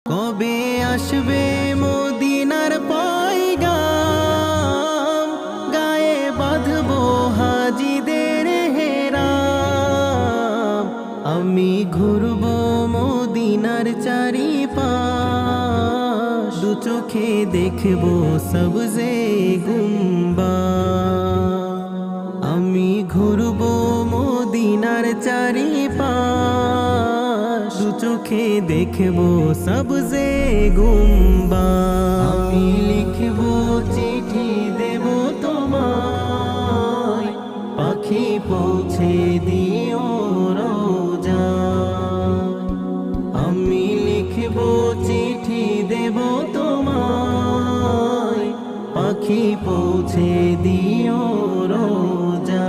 কবে আসবে মদিনার পয়গাম, গায়ে বাঁধবো হাজিদের হেরাম। আমি ঘুরবো মদিনার চারিপাশ, দু চোখে দেখবো সবজে গুম্বা। আমি ঘুরবো মদিনার চারিপাশ, দু চোখে দেখবো সবজে গুম্বা। আমি লিখবো চিঠি দেব তোমায়, পাখি পৌঁছে দিও রোজা। আমি লিখবো চিঠি দেব তোমায়, পাখি পৌঁছে দিও রোজা।